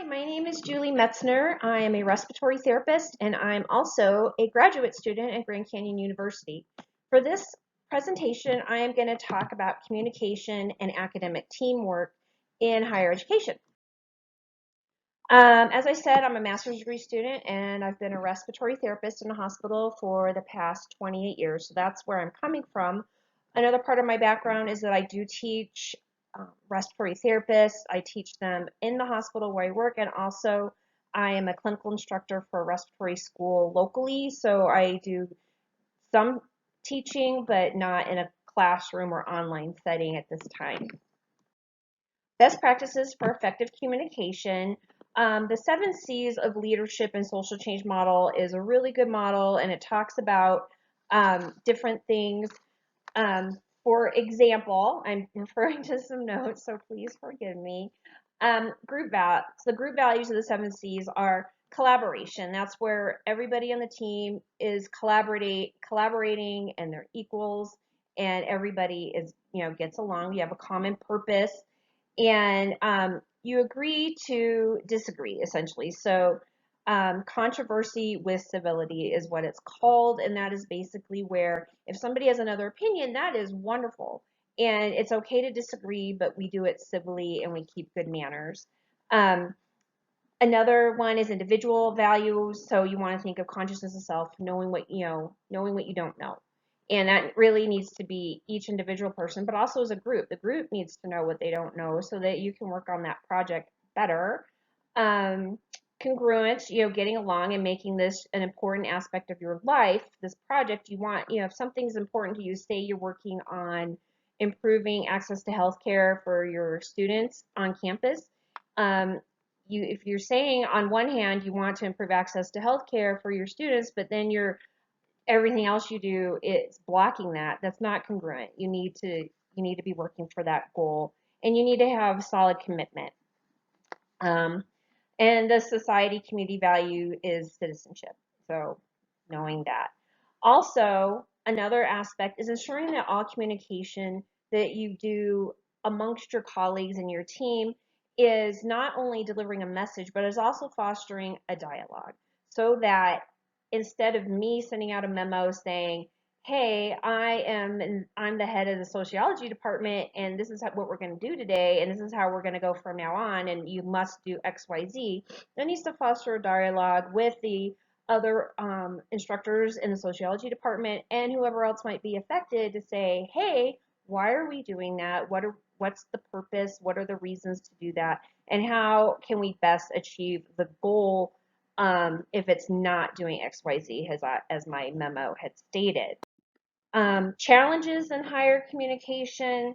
My name is JMetzner. I am a respiratory therapist and I'm also a graduate student at Grand Canyon University. For this presentation, I am going to talk about communication and academic teamwork in higher education. As I said, I'm a master's degree student and I've been a respiratory therapist in a hospital for the past 28 years. So that's where I'm coming from. Another part of my background is that I do teach respiratory therapists. I teach them in the hospital where I work, and also I am a clinical instructor for a respiratory school locally. So I do some teaching, but not in a classroom or online setting at this time. Best practices for effective communication. The 7 C's of leadership and social change model is a really good model, and it talks about different things. For example, I'm referring to some notes, so please forgive me. The group values of the 7 C's are collaboration. That's where everybody on the team is collaborating, and they're equals, and everybody is, gets along. You have a common purpose, and you agree to disagree, essentially. So controversy with civility is what it's called, and that is basically where if somebody has another opinion, that is wonderful. And it's okay to disagree, but we do it civilly and we keep good manners. Another one is individual values. So you want to think of consciousness of self, knowing what you don't know. And that really needs to be each individual person, but also as a group. The group needs to know what they don't know so that you can work on that project better. Congruent, getting along and making this an important aspect of your life, this project you want, if something's important to you, say you're working on improving access to healthcare for your students on campus. If you're saying on one hand you want to improve access to healthcare for your students, but then everything else you do is blocking that, that's not congruent. You need to be working for that goal, and you need to have solid commitment. And the society community value is citizenship. So knowing that. Also, another aspect is ensuring that all communication that you do amongst your colleagues and your team is not only delivering a message, but is also fostering a dialogue, so that instead of me sending out a memo saying, hey, I'm the head of the sociology department, and this is what we're going to do today, and this is how we're going to go from now on, and you must do XYZ. That needs to foster a dialogue with the other instructors in the sociology department and whoever else might be affected to say, hey, why are we doing that? What's the purpose? What are the reasons to do that? And how can we best achieve the goal if it's not doing XYZ, as my memo had stated? Challenges in higher communication,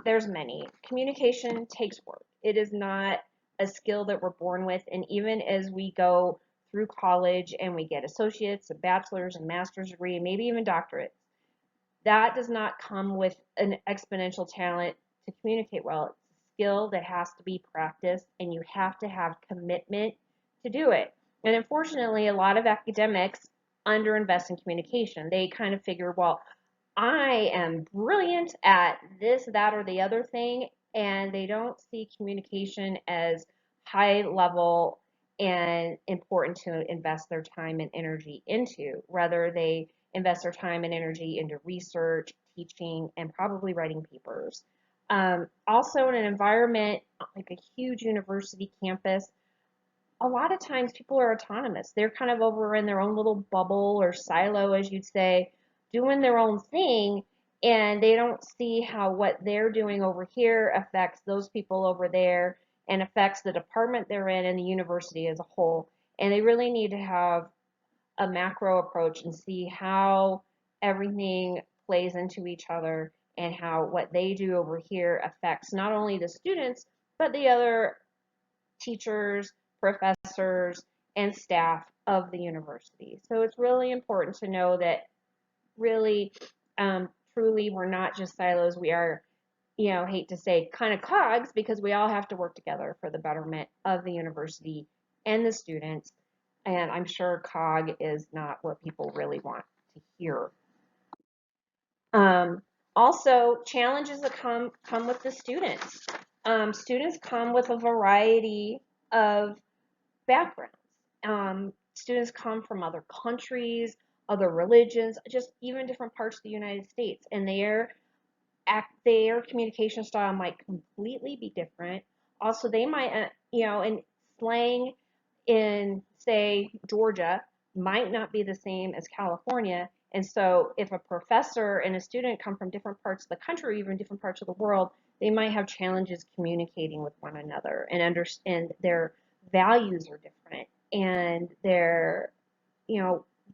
there's many. Communication takes work. It is not a skill that we're born with, and even as we go through college and we get associates, a bachelor's and master's degree, and maybe even doctorates, that does not come with an exponential talent to communicate well. It's a skill that has to be practiced, and you have to have commitment to do it. And unfortunately, a lot of academics underinvest in communication. They kind of figure, well, I am brilliant at this, that, or the other thing, and they don't see communication as high level and important to invest their time and energy into. Rather, they invest their time and energy into research, teaching, and probably writing papers. Also, in an environment like a huge university campus, a lot of times people are autonomous. They're kind of over in their own little bubble or silo, as you'd say, doing their own thing, and they don't see how what they're doing over here affects those people over there and affects the department they're in and the university as a whole. And they really need to have a macro approach and see how everything plays into each other and how what they do over here affects not only the students, but the other teachers, professors, and staff of the university. So it's really important to know that really, truly, we're not just silos. We are, hate to say, kind of cogs, because we all have to work together for the betterment of the university and the students. And I'm sure cog is not what people really want to hear. Also, challenges that come with the students. Students come with a variety of backgrounds. Students come from other countries, other religions, just even different parts of the United States, and their communication style might completely be different. Also, they might, in slang in, say, Georgia might not be the same as California. And so, if a professor and a student come from different parts of the country, or even different parts of the world, they might have challenges communicating with one another and understand their values are different and their,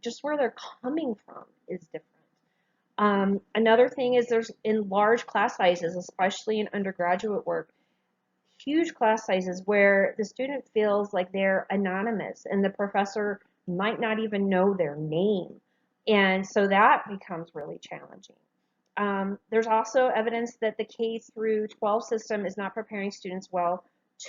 just where they're coming from is different. Another thing is there's in large class sizes, especially in undergraduate work, huge class sizes where the student feels like they're anonymous and the professor might not even know their name. And so that becomes really challenging. There's also evidence that the K through 12 system is not preparing students well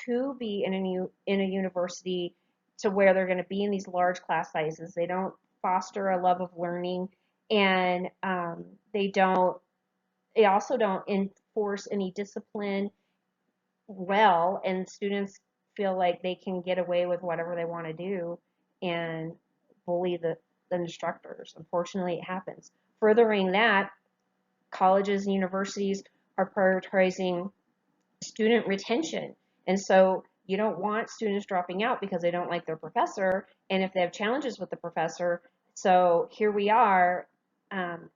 to be in a university to where they're going to be in these large class sizes. They don't foster a love of learning, and they also don't enforce any discipline well, and students feel like they can get away with whatever they want to do and bully the instructors. Unfortunately, it happens. Furthering that, colleges and universities are prioritizing student retention. And so you don't want students dropping out because they don't like their professor, and if they have challenges with the professor. So here we are, um,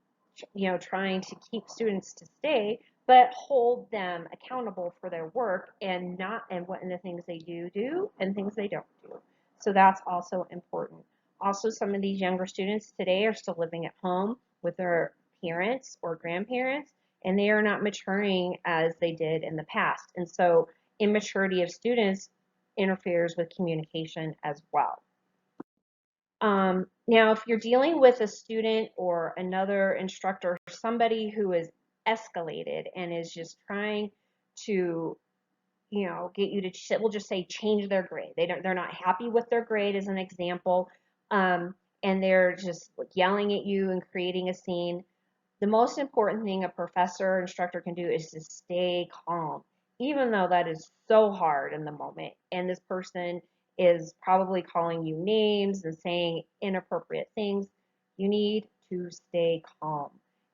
trying to keep students to stay, but hold them accountable for their work and not and what and the things they do and things they don't do. So that's also important. Also, some of these younger students today are still living at home with their parents or grandparents, and they are not maturing as they did in the past. And so immaturity of students interferes with communication as well. Now, if you're dealing with a student or another instructor, somebody who is escalated and is just trying to, get you to, we'll just say, change their grade. They're not happy with their grade, as an example, and they're just yelling at you and creating a scene. The most important thing a professor or instructor can do is to stay calm, even though that is so hard in the moment. And this person is probably calling you names and saying inappropriate things. You need to stay calm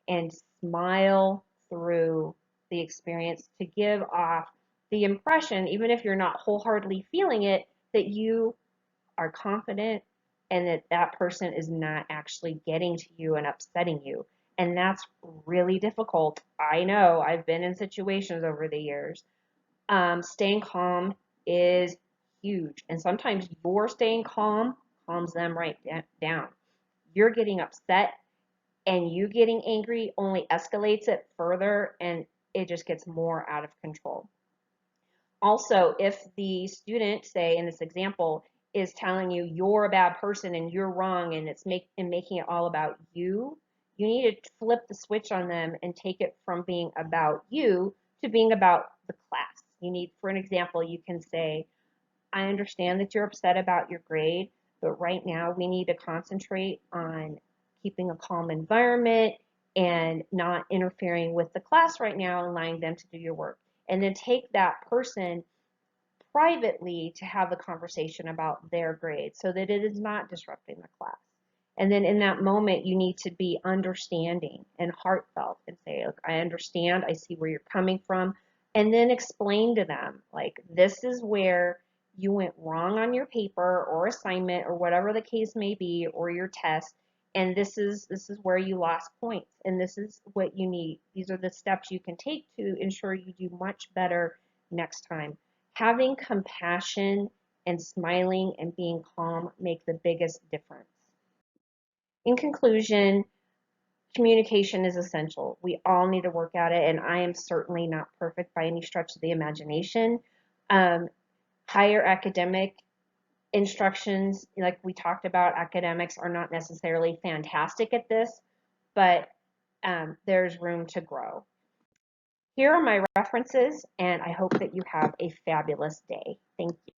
and smile through the experience to give off the impression, even if you're not wholeheartedly feeling it, that you are confident and that that person is not actually getting to you and upsetting you. And that's really difficult. I know I've been in situations over the years. Staying calm is huge. And sometimes your staying calm calms them right down. You're getting upset and you getting angry only escalates it further and it just gets more out of control. Also, if the student, say in this example, is telling you you're a bad person and you're wrong and making it all about you, you need to flip the switch on them and take it from being about you to being about the class. You need, for an example, you can say, I understand that you're upset about your grade, but right now we need to concentrate on keeping a calm environment and not interfering with the class right now and allowing them to do your work. And then take that person privately to have the conversation about their grade so that it is not disrupting the class. And then in that moment, you need to be understanding and heartfelt and say, look, I understand, I see where you're coming from. And then explain to them, like, this is where you went wrong on your paper or assignment or whatever the case may be, or your test. And this is where you lost points. And this is what you need. These are the steps you can take to ensure you do much better next time. Having compassion and smiling and being calm make the biggest difference. In conclusion, communication is essential. We all need to work at it, and I am certainly not perfect by any stretch of the imagination. Um, Higher academic instructions, like we talked about, academics are not necessarily fantastic at this, but there's room to grow. Here are my references, and I hope that you have a fabulous day. Thank you.